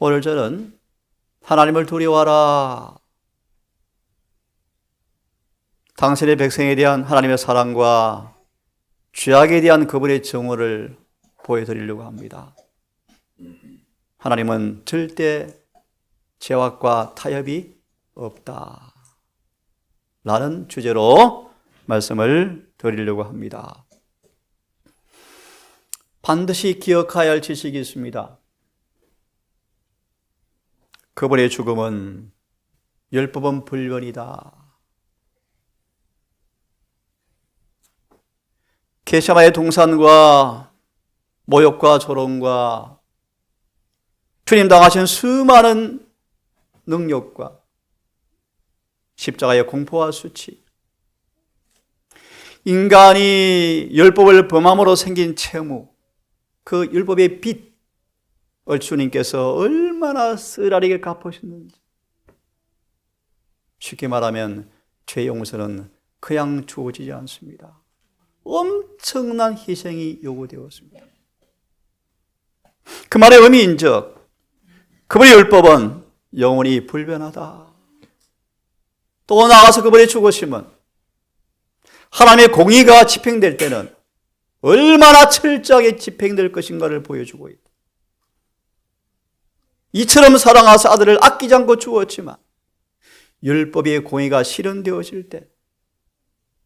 오늘 저는 하나님을 두려워하라, 당신의 백성에 대한 하나님의 사랑과 죄악에 대한 그분의 정오를 보여드리려고 합니다. 하나님은 절대 죄악과 타협이 없다 라는 주제로 말씀을 드리려고 합니다. 반드시 기억해야 할 지식이 있습니다. 그분의 죽음은 율법은 불변이다. 겟세마네 동산과 모욕과 조롱과 주님 당하신 수많은 능력과 십자가의 공포와 수치, 인간이 율법을 범함으로 생긴 채무, 그 율법의 빚을 주님께서 얼마나 쓰라리게 갚으셨는지, 쉽게 말하면 죄 용서는 그냥 주어지지 않습니다. 엄청난 희생이 요구되었습니다. 그 말의 의미인즉 그분의 율법은 영원히 불변하다. 또 나아가서 그분의 죽으심은 하나님의 공의가 집행될 때는 얼마나 철저하게 집행될 것인가를 보여주고 있다. 이처럼 사랑하사 아들을 아끼지 않고 주었지만 율법의 공의가 실현되어질 때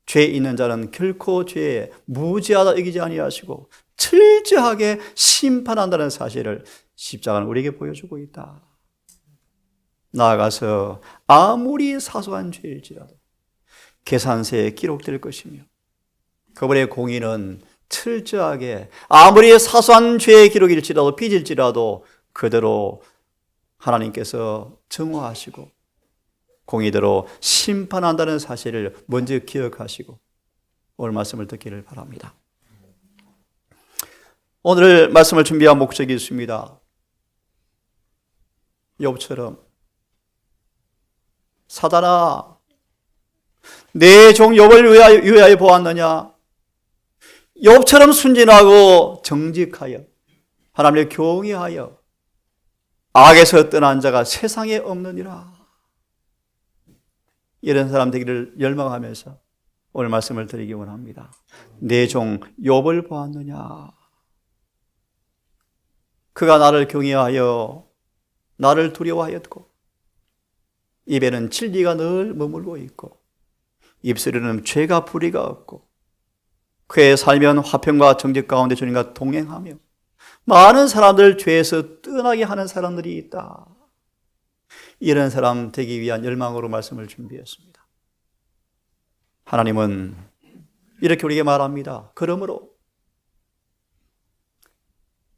죄 있는 자는 결코 죄에 무죄하다 여기지 아니하시고 철저하게 심판한다는 사실을 십자가는 우리에게 보여주고 있다. 나아가서 아무리 사소한 죄일지라도 계산서에 기록될 것이며 그분의 공의는 철저하게 아무리 사소한 죄의 기록일지라도 빚일지라도 그대로 하나님께서 정화하시고 공의대로 심판한다는 사실을 먼저 기억하시고 오늘 말씀을 듣기를 바랍니다. 오늘 말씀을 준비한 목적이 있습니다. 욥처럼 사단아, 내 종 욥을 위하여 보았느냐? 욥처럼 순진하고 정직하여 하나님을 경외하여 악에서 떠난 자가 세상에 없느니라. 이런 사람 되기를 열망하면서 오늘 말씀을 드리기 원합니다. 내 종 욥을 보았느냐? 그가 나를 경외하여 나를 두려워하였고 입에는 진리가 늘 머물고 있고 입술에는 죄가 불의가 없고 그의 살면 화평과 정직 가운데 주님과 동행하며 많은 사람들 죄에서 떠나게 하는 사람들이 있다. 이런 사람 되기 위한 열망으로 말씀을 준비했습니다. 하나님은 이렇게 우리에게 말합니다. 그러므로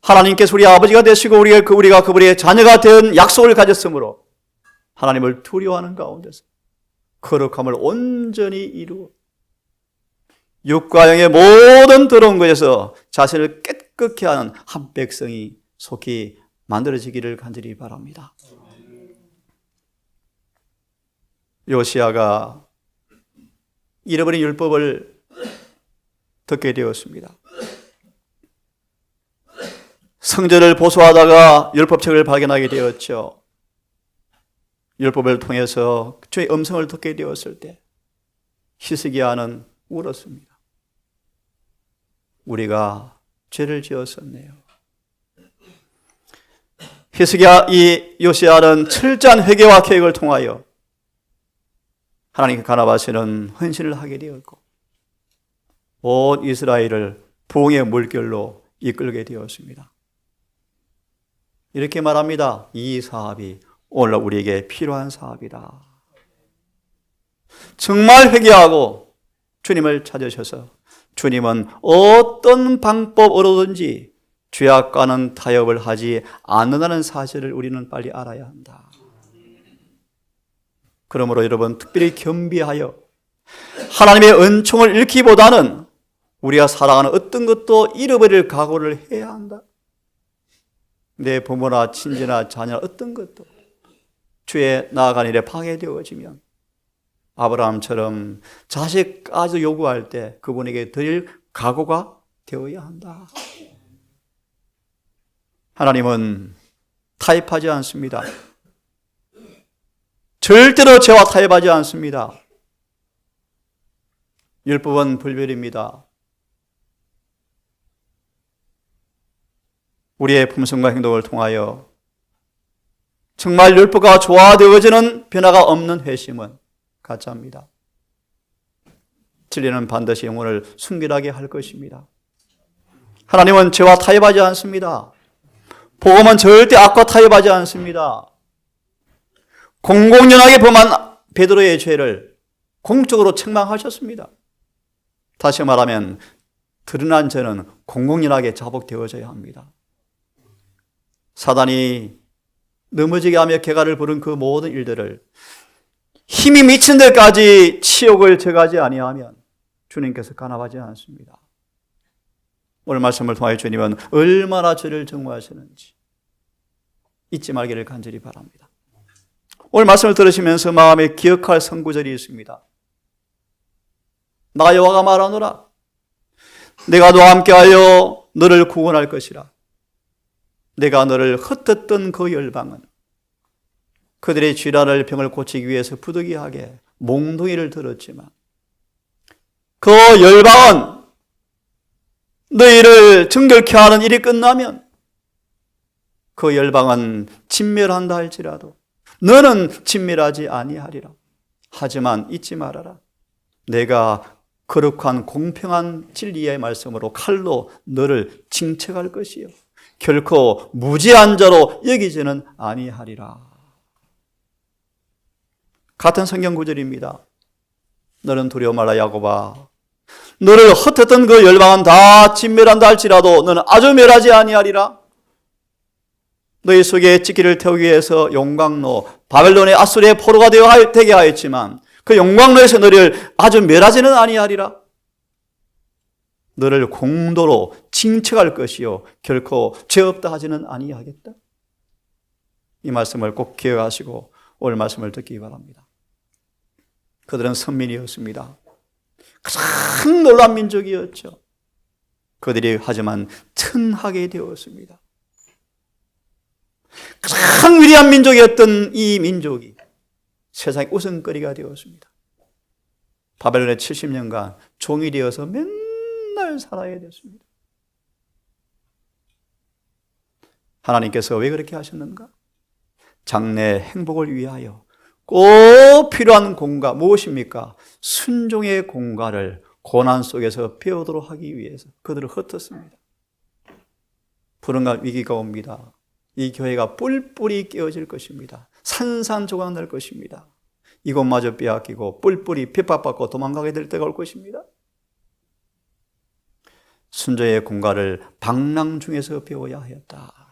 하나님께서 우리 아버지가 되시고 우리가 그분의 자녀가 된 약속을 가졌으므로 하나님을 두려워하는 가운데서 거룩함을 온전히 이루어 육과 영의 모든 더러운 것에서 자신을 깨끗게 하는 한 백성이 속히 만들어지기를 간절히 바랍니다. 요시야가 잃어버린 율법을 듣게 되었습니다. 성전을 보수하다가 율법책을 발견하게 되었죠. 율법을 통해서 주의 음성을 듣게 되었을 때 히스기야는 울었습니다. 우리가 죄를 지었었네요. 히스기야 이 요시야는 철저한 회개와 계획을 통하여 하나님께 간합하시는 헌신을 하게 되었고 온 이스라엘을 부흥의 물결로 이끌게 되었습니다. 이렇게 말합니다. 이 사업이 오늘 우리에게 필요한 사업이다. 정말 회개하고 주님을 찾으셔서 주님은 어떤 방법으로든지 죄악과는 타협을 하지 않는다는 사실을 우리는 빨리 알아야 한다. 그러므로 여러분 특별히 겸비하여 하나님의 은총을 잃기보다는 우리가 사랑하는 어떤 것도 잃어버릴 각오를 해야 한다. 내 부모나 친지나 자녀나 어떤 것도 주에 나아가는 일에 파괴되어지면 아브라함처럼 자식까지 요구할 때 그분에게 드릴 각오가 되어야 한다. 하나님은 타협하지 않습니다. 절대로 죄와 타협하지 않습니다. 율법은 불변입니다. 우리의 품성과 행동을 통하여 정말 율법과 조화되어지는 변화가 없는 회심은 가짜입니다. 진리는 반드시 영혼을 순결하게 할 것입니다. 하나님은 죄와 타협하지 않습니다. 복음은 절대 악과 타협하지 않습니다. 공공연하게 범한 베드로의 죄를 공적으로 책망하셨습니다. 다시 말하면 드러난 죄는 공공연하게 자복되어져야 합니다. 사단이 넘어지게 하며 개가를 부른 그 모든 일들을 힘이 미친 데까지 치욕을 제거하지 아니하면 주님께서 간섭하지 않습니다. 오늘 말씀을 통하여 주님은 얼마나 죄를 정죄하시는지 잊지 말기를 간절히 바랍니다. 오늘 말씀을 들으시면서 마음에 기억할 선구절이 있습니다. 나 여호와가 말하노라. 내가 너와 함께하여 너를 구원할 것이라. 내가 너를 흩었던 그 열방은 그들의 쥐라를 병을 고치기 위해서 부득이하게 몽둥이를 들었지만 그 열방은 너희를 정결케 하는 일이 끝나면 그 열방은 진멸한다 할지라도 너는 진멸하지 아니하리라. 하지만 잊지 말아라. 내가 거룩한 공평한 진리의 말씀으로 칼로 너를 징책할 것이요 결코 무지한 자로 여기지는 아니하리라. 같은 성경 구절입니다. 너는 두려워 말라 야곱아. 너를 흩었던 그 열방은 다 진멸한다 할지라도 너는 아주 멸하지 아니하리라. 너희 속에 찌기를 태우기 위해서 용광로 바벨론의 아수르의 포로가 되게 하였지만 그 용광로에서 너를 아주 멸하지는 아니하리라. 너를 공도로 징책할 것이요 결코 죄 없다 하지는 아니하겠다. 이 말씀을 꼭 기억하시고 오늘 말씀을 듣기 바랍니다. 그들은 선민이었습니다. 가장 놀라운 민족이었죠. 그들이 하지만 천하게 되었습니다. 가장 위대한 민족이었던 이 민족이 세상의 웃음거리가 되었습니다. 바벨론의 70년간 종이 되어서 맨날 살아야 됐습니다. 하나님께서 왜 그렇게 하셨는가? 장래 행복을 위하여 꼭 필요한 공과 무엇입니까? 순종의 공과를 고난 속에서 배우도록 하기 위해서 그들을 흩었습니다. 불행과 위기가 옵니다. 이 교회가 뿔뿔이 깨어질 것입니다. 산산조각 날 것입니다. 이것마저 빼앗기고 뿔뿔이 핍박받고 도망가게 될 때가 올 것입니다. 순종의 공과를 방랑 중에서 배워야 하였다.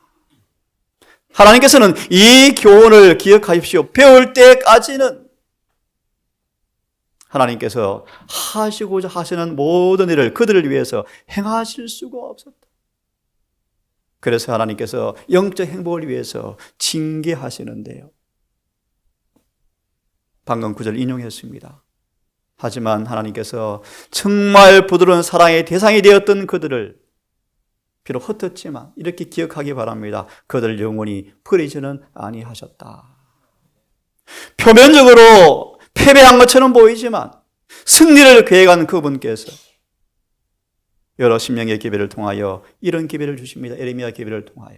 하나님께서는 이 교훈을 기억하십시오. 배울 때까지는 하나님께서 하시고자 하시는 모든 일을 그들을 위해서 행하실 수가 없었다. 그래서 하나님께서 영적 행복을 위해서 징계하시는데요. 방금 구절 인용했습니다. 하지만 하나님께서 정말 부드러운 사랑의 대상이 되었던 그들을 비록 흩었지만 이렇게 기억하기 바랍니다. 그들 영원히 버리지는 아니하셨다. 표면적으로 패배한 것처럼 보이지만 승리를 계획한 그분께서 여러 심령의 기별을 통하여 이런 기별을 주십니다. 에레미야 기별을 통하여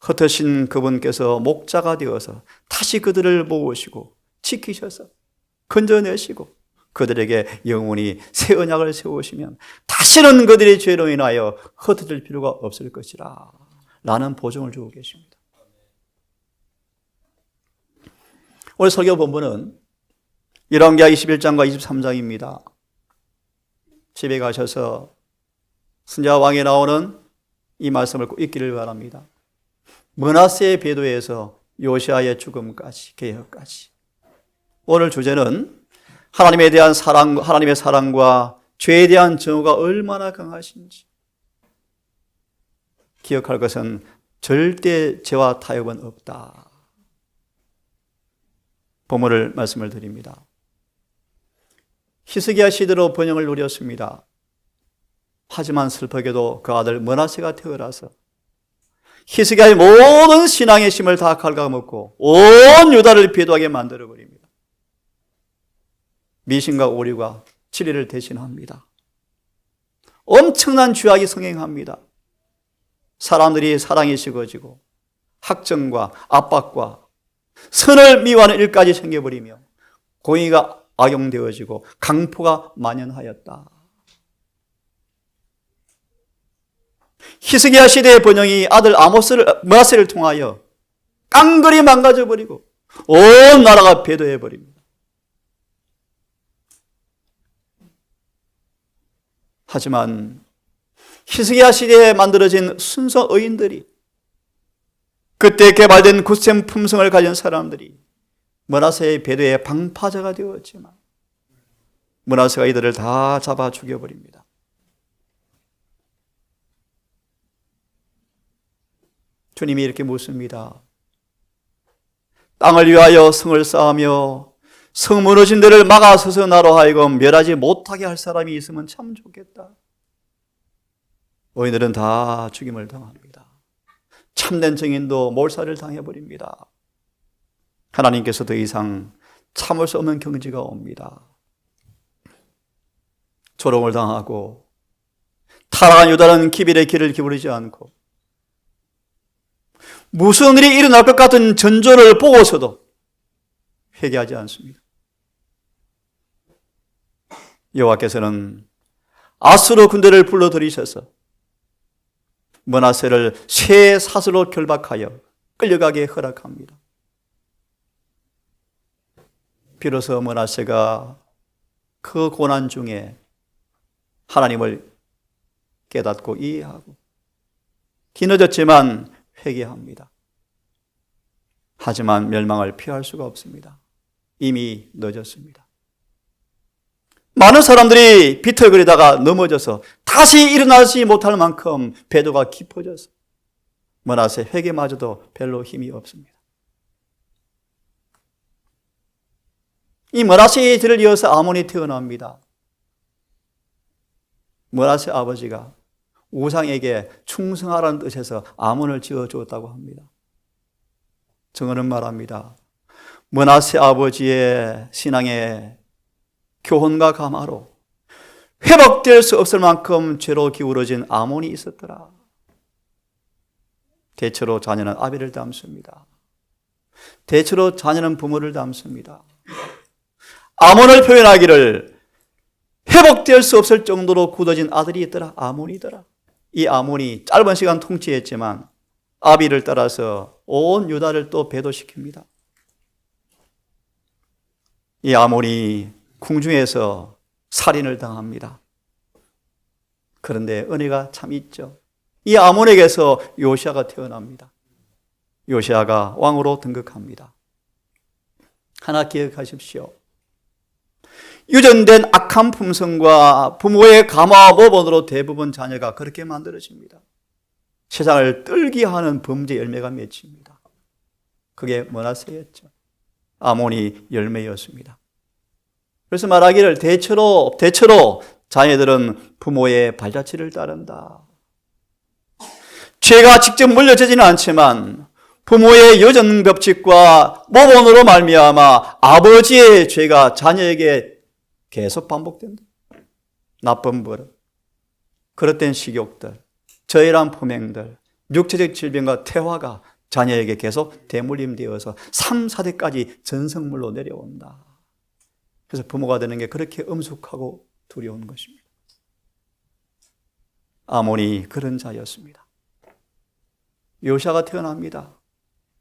흩으신 그분께서 목자가 되어서 다시 그들을 모으시고 지키셔서 건져내시고 그들에게 영원히 새 언약을 세우시면 다시는 그들의 죄로 인하여 흩어질 필요가 없을 것이라 라는 보증을 주고 계십니다. 오늘 설교 본문은 열왕기하 21장과 23장입니다. 집에 가셔서 선지자 왕에 나오는 이 말씀을 꼭 읽기를 바랍니다. 므낫세의 배도에서 요시아의 죽음까지 개혁까지. 오늘 주제는 하나님에 대한 사랑, 하나님의 사랑과 죄에 대한 정오가 얼마나 강하신지. 기억할 것은 절대 죄와 타협은 없다. 본문을 말씀을 드립니다. 히스기야 시대로 번영을 누렸습니다. 하지만 슬프게도 그 아들 므낫세가 태어나서 히스기야의 모든 신앙의 힘을 다 갉아먹고 온 유다를 배도하게 만들어버립니다. 미신과 오류가 진리를 대신합니다. 엄청난 죄악이 성행합니다. 사람들이 사랑이 식어지고 학정과 압박과 선을 미워하는 일까지 생겨버리며 공의가 악용되어지고 강포가 만연하였다. 히스기야 시대의 번영이 아들 므낫세를 통하여 깡그리 망가져버리고 온 나라가 배도해버립니다. 하지만 히스기야 시대에 만들어진 순서 의인들이, 그때 개발된 굳센 품성을 가진 사람들이 므낫세의 배도의 방파제가 되었지만 므낫세가 이들을 다 잡아 죽여버립니다. 주님이 이렇게 묻습니다. 땅을 위하여 성을 쌓으며 성 무너진 데를 막아서서 나로 하여금 멸하지 못하게 할 사람이 있으면 참 좋겠다. 의인들은 다 죽임을 당합니다. 참된 증인도 몰살을 당해버립니다. 하나님께서 더 이상 참을 수 없는 경지가 옵니다. 조롱을 당하고 타락한 유다는 기빌의 길을 기울이지 않고 무슨 일이 일어날 것 같은 전조를 보고서도 회개하지 않습니다. 여호와께서는 아수르 군대를 불러들이셔서 므낫세를 새 사슬로 결박하여 끌려가게 허락합니다. 비로소 므낫세가 그 고난 중에 하나님을 깨닫고 이해하고 뒤늦었지만 회개합니다. 하지만 멸망을 피할 수가 없습니다. 이미 늦었습니다. 많은 사람들이 비틀거리다가 넘어져서 다시 일어나지 못할 만큼 배도가 깊어져서 므낫세 회개마저도 별로 힘이 없습니다. 이 므낫세의 뒤를 이어서 아몬이 태어납니다. 므낫세 아버지가 우상에게 충성하라는 뜻에서 아몬을 지어주었다고 합니다. 증언은 말합니다. 므낫세 아버지의 신앙의 교훈과 감화로 회복될 수 없을 만큼 죄로 기울어진 아몬이 있었더라. 대체로 자녀는 아비를 닮습니다. 대체로 자녀는 부모를 닮습니다. 아몬을 표현하기를 회복될 수 없을 정도로 굳어진 아들이 있더라. 아몬이더라. 이 아몬이 짧은 시간 통치했지만 아비를 따라서 온 유다를 또 배도시킵니다. 이 아몬이 궁중에서 살인을 당합니다. 그런데 은혜가 참 있죠. 이 아몬에게서 요시아가 태어납니다. 요시아가 왕으로 등극합니다. 하나 기억하십시오. 유전된 악한 품성과 부모의 감화와 모본으로 대부분 자녀가 그렇게 만들어집니다. 세상을 떨게 하는 범죄 열매가 맺힙니다. 그게 므낫세였죠. 아몬이 열매였습니다. 그래서 말하기를 대체로 자녀들은 부모의 발자취를 따른다. 죄가 직접 물려지지는 않지만 부모의 여전 법칙과 모본으로 말미암아 아버지의 죄가 자녀에게 계속 반복된다. 나쁜 버릇, 그릇된 식욕들, 저열한 품행들, 육체적 질병과 태화가 자녀에게 계속 대물림되어서 3, 4대까지 전성물로 내려온다. 그래서 부모가 되는 게 그렇게 엄숙하고 두려운 것입니다. 아몬이 그런 자였습니다. 요시아가 태어납니다.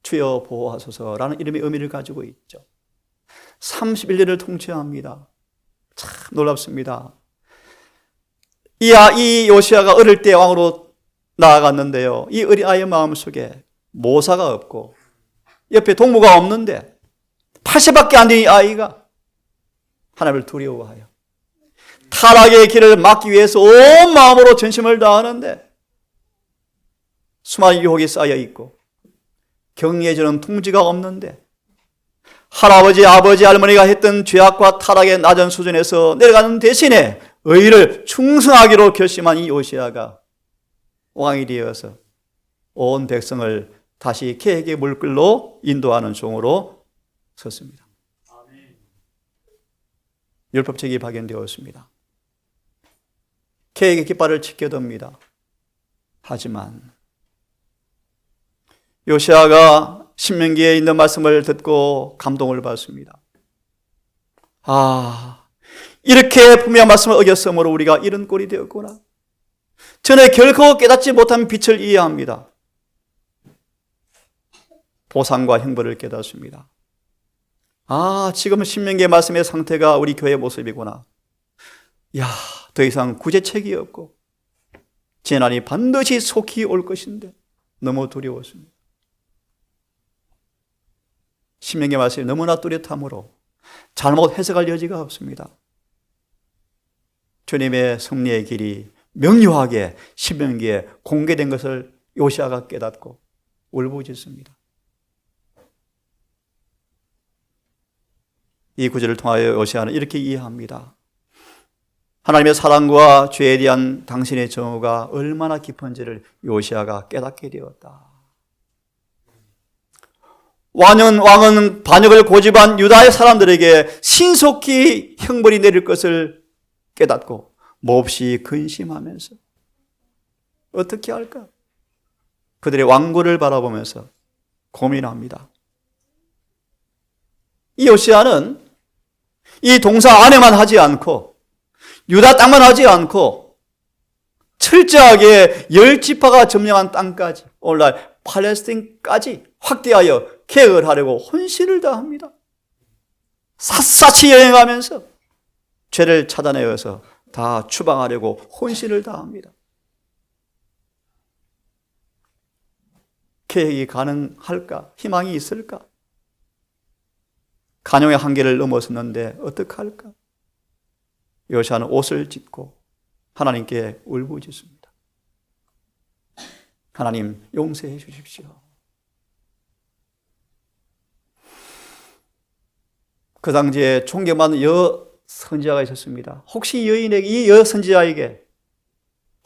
주여 보호하소서라는 이름의 의미를 가지고 있죠. 31년을 통치합니다. 참 놀랍습니다. 이 요시아가 어릴 때 왕으로 나아갔는데요. 이 어린 아이의 마음속에 모사가 없고 옆에 동무가 없는데 80밖에 안 된 이 아이가 하나님을 두려워하여 타락의 길을 막기 위해서 온 마음으로 전심을 다하는데 수많은 유혹이 쌓여 있고 격려해주는 통지가 없는데 할아버지, 아버지, 할머니가 했던 죄악과 타락의 낮은 수준에서 내려가는 대신에 의를 충성하기로 결심한 이 요시아가 왕이 되어서 온 백성을 다시 계획의 물길로 인도하는 종으로 섰습니다. 율법책이 발견되었습니다. 계획의 깃발을 지켜듭니다. 하지만 요시아가 신명기에 있는 말씀을 듣고 감동을 받습니다. 이렇게 분명한 말씀을 어겼으므로 우리가 이런 꼴이 되었구나. 전에 결코 깨닫지 못한 빛을 이해합니다. 보상과 형벌을 깨닫습니다. 지금 신명기의 말씀의 상태가 우리 교회의 모습이구나. 더 이상 구제책이 없고 재난이 반드시 속히 올 것인데 너무 두려웠습니다. 신명기의 말씀이 너무나 뚜렷함으로 잘못 해석할 여지가 없습니다. 주님의 승리의 길이 명료하게 신명기에 공개된 것을 요시아가 깨닫고 울부짖습니다. 이 구절을 통하여 요시아는 이렇게 이해합니다. 하나님의 사랑과 죄에 대한 당신의 정의가 얼마나 깊은지를 요시아가 깨닫게 되었다. 왕은 반역을 고집한 유다의 사람들에게 신속히 형벌이 내릴 것을 깨닫고 몹시 근심하면서 어떻게 할까? 그들의 완고를 바라보면서 고민합니다. 이 요시아는 이 동사 안에만 하지 않고 유다 땅만 하지 않고 철저하게 10지파가 점령한 땅까지 오늘날 팔레스틴까지 확대하여 계획을 하려고 혼신을 다합니다. 샅샅이 여행하면서 죄를 찾아내어서 다 추방하려고 혼신을 다합니다. 계획이 가능할까? 희망이 있을까? 간용의 한계를 넘어섰는데 어떡할까? 요시아는 옷을 찢고 하나님께 울부짖습니다. 하나님 용서해 주십시오. 그 당시에 존경받는 선지자가 있었습니다. 혹시 이 선지자에게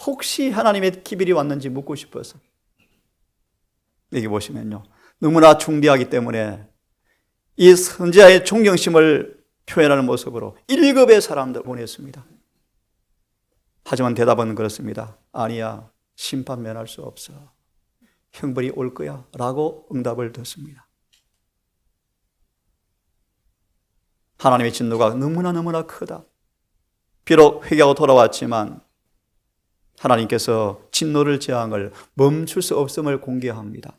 혹시 하나님의 기별이 왔는지 묻고 싶어서 여기 보시면요, 너무나 중대하기 때문에 이 선지자의 존경심을 표현하는 모습으로 1급의 사람들 보냈습니다. 하지만 대답은 그렇습니다. 아니야, 심판 면할 수 없어. 형벌이 올 거야 라고 응답을 듣습니다. 하나님의 진노가 너무나 크다. 비록 회개하고 돌아왔지만 하나님께서 진노를 재앙을 멈출 수 없음을 공개합니다.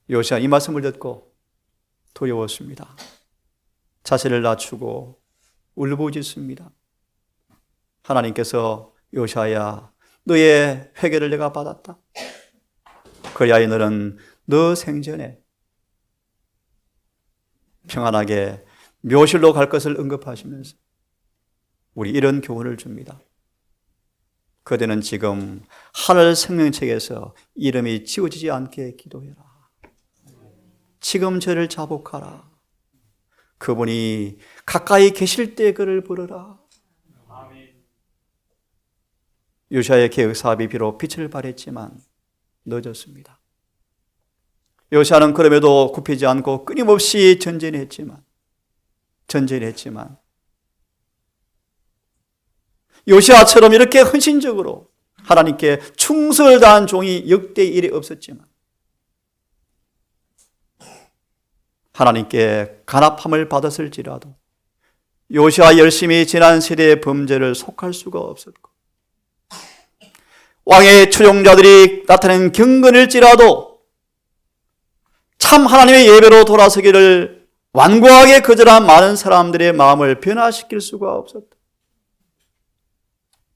요시아 이 말씀을 듣고 두려웠습니다. 자세를 낮추고 울부짖습니다. 하나님께서 요시아야, 너의 회개를 내가 받았다. 그리하여 너는 너 생전에 평안하게 묘실로 갈 것을 언급하시면서 우리 이런 교훈을 줍니다. 그대는 지금 하늘 생명책에서 이름이 지워지지 않게 기도해라. 지금 저를 자복하라. 그분이 가까이 계실 때 그를 부르라. 요시아의 계획 사업이 비록 빛을 발했지만 늦었습니다. 요시아는 그럼에도 굽히지 않고 끊임없이 전진했지만 요시아처럼 이렇게 헌신적으로 하나님께 충성을 다한 종이 역대 일이 없었지만 하나님께 간합함을 받았을지라도 요시아 열심히 지난 세대의 범죄를 속할 수가 없었고 왕의 추종자들이 나타낸 경건일지라도 참 하나님의 예배로 돌아서기를 완고하게 거절한 많은 사람들의 마음을 변화시킬 수가 없었다.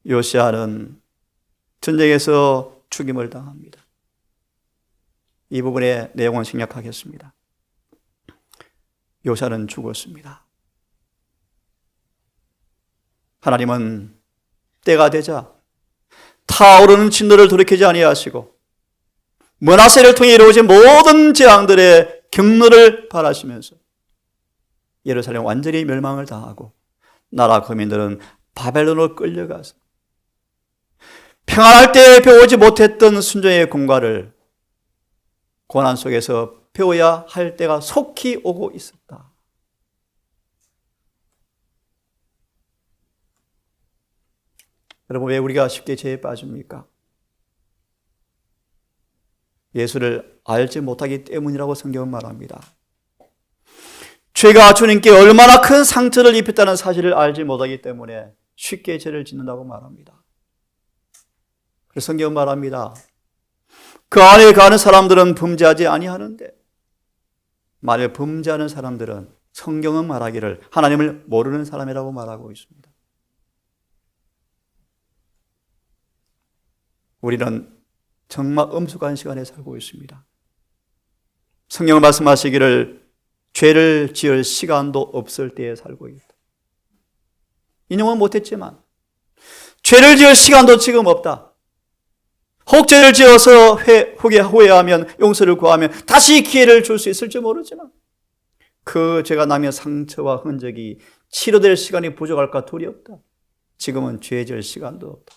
요시아는 전쟁에서 죽임을 당합니다. 이 부분의 내용은 생략하겠습니다. 요시아는 죽었습니다. 하나님은 때가 되자 타오르는 진노를 돌이키지 아니하시고 므낫세를 통해 이루어진 모든 재앙들의 경로를 바라시면서 예루살렘 완전히 멸망을 당하고 나라 거민들은 바벨론으로 끌려가서 평안할 때 배우지 못했던 순종의 공과를 고난 속에서 배워야 할 때가 속히 오고 있었다. 여러분, 왜 우리가 쉽게 죄에 빠집니까? 예수를 알지 못하기 때문이라고 성경은 말합니다. 죄가 주님께 얼마나 큰 상처를 입혔다는 사실을 알지 못하기 때문에 쉽게 죄를 짓는다고 말합니다. 그래서 성경은 말합니다. 그 안에 가는 사람들은 범죄하지 아니하는데, 만일 범죄하는 사람들은 성경은 말하기를 하나님을 모르는 사람이라고 말하고 있습니다. 우리는 정말 엄숙한 시간에 살고 있습니다. 성경은 말씀하시기를 죄를 지을 시간도 없을 때에 살고 있다. 인용은 못했지만 죄를 지을 시간도 지금 없다. 혹 죄를 지어서 후회하면, 용서를 구하면 다시 기회를 줄 수 있을지 모르지만 그 죄가 남의 상처와 흔적이 치료될 시간이 부족할까 두렵다. 지금은 죄 지을 시간도 없다.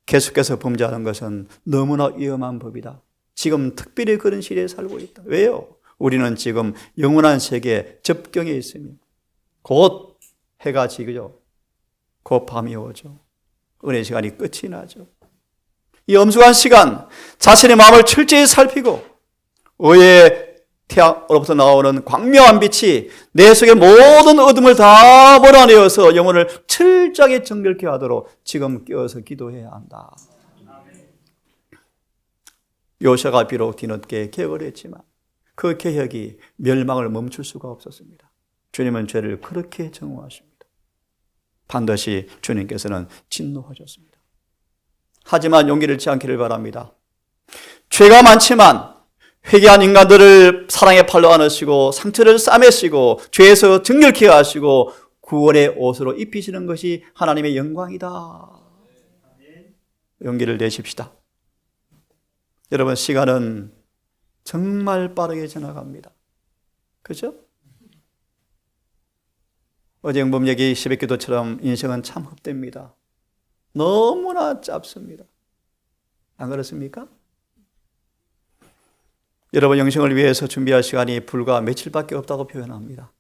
계속해서 범죄하는 것은 너무나 위험한 법이다. 지금 특별히 그런 시대에 살고 있다. 왜요? 우리는 지금 영원한 세계에 접경에 있으며 곧 해가 지죠. 곧 밤이 오죠. 은혜의 시간이 끝이 나죠. 이 엄숙한 시간, 자신의 마음을 철저히 살피고 의의 태양으로부터 나오는 광명한 빛이 내 속의 모든 어둠을 다 몰아내어서 영혼을 철저하게 정결케 하도록 지금 깨어서 기도해야 한다. 요시아가 비록 뒤늦게 개혁을 했지만 그 개혁이 멸망을 멈출 수가 없었습니다. 주님은 죄를 그렇게 정오하십니다. 반드시 주님께서는 진노하셨습니다. 하지만 용기를 잃지 않기를 바랍니다. 죄가 많지만 회개한 인간들을 사랑의 팔로 안으시고 상처를 싸매시고 죄에서 정결케 하시고 구원의 옷으로 입히시는 것이 하나님의 영광이다. 용기를 내십시다. 여러분, 시간은 정말 빠르게 지나갑니다. 그죠? 어제 영범여기 새벽기도처럼 인생은 참 흡됩니다. 너무나 짧습니다. 안 그렇습니까? 여러분, 영생을 위해서 준비할 시간이 불과 며칠밖에 없다고 표현합니다.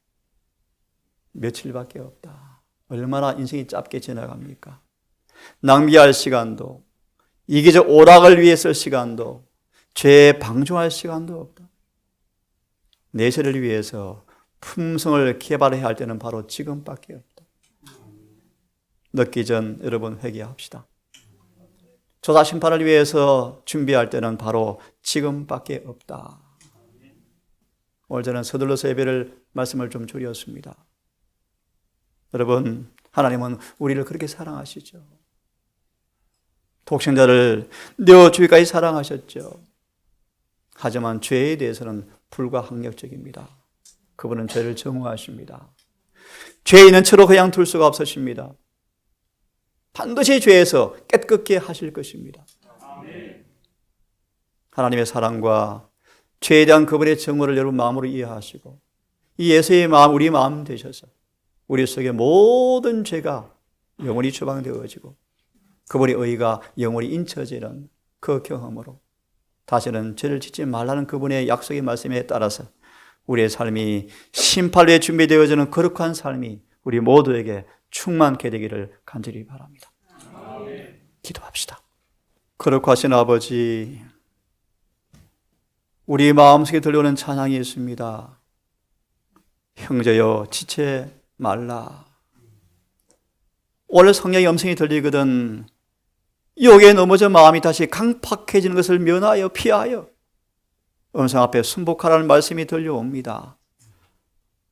며칠밖에 없다. 얼마나 인생이 짧게 지나갑니까? 낭비할 시간도, 이기적 오락을 위해 쓸 시간도, 죄에 방종할 시간도 없다. 내 세를 위해서 품성을 개발해야 할 때는 바로 지금밖에 없다. 늦기 전 여러분 회개합시다. 조사 심판을 위해서 준비할 때는 바로 지금밖에 없다. 오늘 저는 서둘러서 예배를 말씀을 좀 줄였습니다. 여러분, 하나님은 우리를 그렇게 사랑하시죠. 독생자를 내 주위까지 사랑하셨죠. 하지만 죄에 대해서는 불가항력적입니다. 그분은 죄를 정오하십니다. 죄에 있는 채로 그냥 둘 수가 없으십니다. 반드시 죄에서 깨끗게 하실 것입니다. 하나님의 사랑과 죄에 대한 그분의 정오를 여러분 마음으로 이해하시고 이 예수의 마음, 우리 마음 되셔서 우리 속의 모든 죄가 영원히 추방되어지고 그분의 의가 영원히 인쳐지는 그 경험으로 다시는 죄를 짓지 말라는 그분의 약속의 말씀에 따라서 우리의 삶이 심판에 준비되어지는 거룩한 삶이 우리 모두에게 충만케 되기를 간절히 바랍니다. 기도합시다. 거룩하신 아버지, 우리 마음속에 들려오는 찬양이 있습니다. 형제여 지체 말라. 오늘 성령의 음성이 들리거든 여기에 넘어져 마음이 다시 강팍해지는 것을 면하여 피하여 음성 앞에 순복하라는 말씀이 들려옵니다.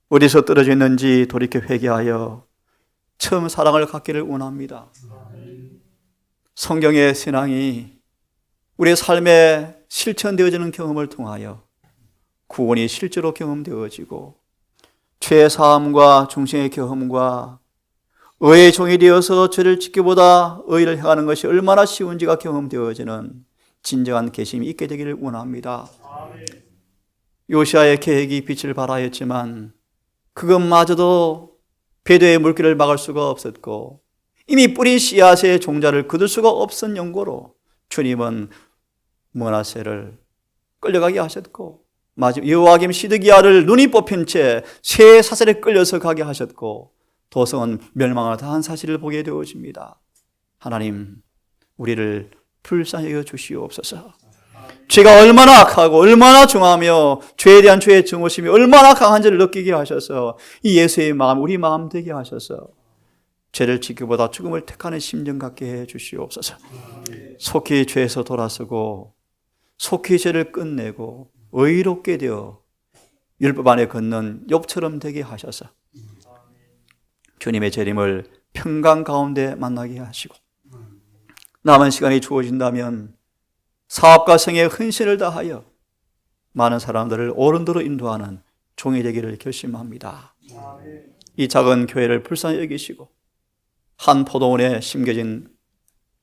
어디서 떨어져 있는지 돌이켜 회개하여 처음 사랑을 갖기를 원합니다. 성경의 신앙이 우리의 삶에 실천되어지는 경험을 통하여 구원이 실제로 경험되어지고 죄사함과 중생의 경험과 의의 종이 되어서 죄를 짓기보다 의를 행하는 것이 얼마나 쉬운지가 경험되어지는 진정한 계심이 있게 되기를 원합니다. 요시아의 계획이 빛을 발하였지만 그것마저도 배도의 물길을 막을 수가 없었고 이미 뿌린 씨앗의 종자를 거둘 수가 없은 연고로 주님은 므낫세를 끌려가게 하셨고, 마지막 여호와김 시드기야를 눈이 뽑힌 채 새 사슬에 끌려서 가게 하셨고, 도성은 멸망을 당한 사실을 보게 되어집니다. 하나님, 우리를 불쌍히 여겨 주시옵소서. 죄가 얼마나 악하고 얼마나 중하며 죄에 대한 죄의 증오심이 얼마나 강한지를 느끼게 하셔서 이 예수의 마음, 우리 마음 되게 하셔서 죄를 지키기보다 죽음을 택하는 심정 갖게 해 주시옵소서. 속히 죄에서 돌아서고 속히 죄를 끝내고 의롭게 되어 율법 안에 걷는 욥처럼 되게 하셔서 주님의 재림을 평강 가운데 만나게 하시고, 남은 시간이 주어진다면 사업과 생애의 헌신을 다하여 많은 사람들을 옳은 대로 인도하는 종이 되기를 결심합니다. 이 작은 교회를 불쌍히 여기시고 한 포도원에 심겨진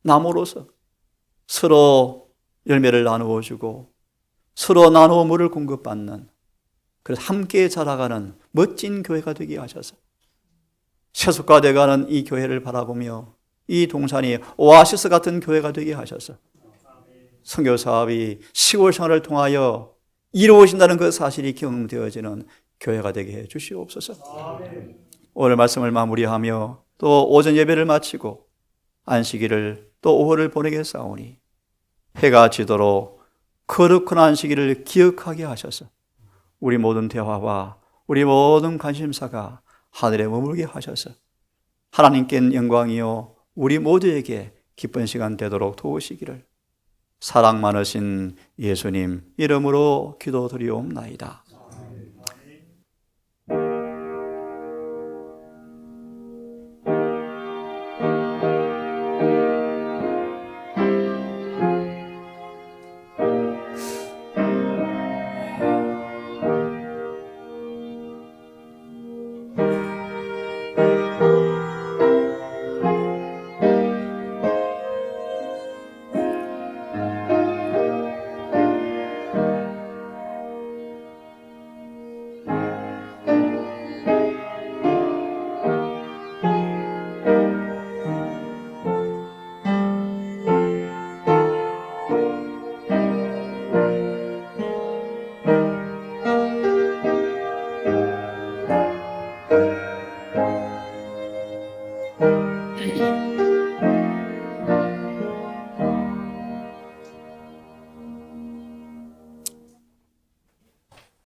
나무로서 서로 열매를 나누어 주고 서로 나누어 물을 공급받는, 그래서 함께 자라가는 멋진 교회가 되게 하셔서 세속화되어가는 이 교회를 바라보며 이 동산이 오아시스 같은 교회가 되게 하셔서 선교 사업이 시골 생활을 통하여 이루어진다는 그 사실이 경험되어지는 교회가 되게 해 주시옵소서. 오늘 말씀을 마무리하며 또 오전 예배를 마치고 안식일을 또 오후를 보내겠사오니 해가 지도록 거룩한 안식일을 기억하게 하셔서 우리 모든 대화와 우리 모든 관심사가 하늘에 머물게 하셔서 하나님께 영광이요 우리 모두에게 기쁜 시간 되도록 도우시기를 사랑 많으신 예수님 이름으로 기도드리옵나이다.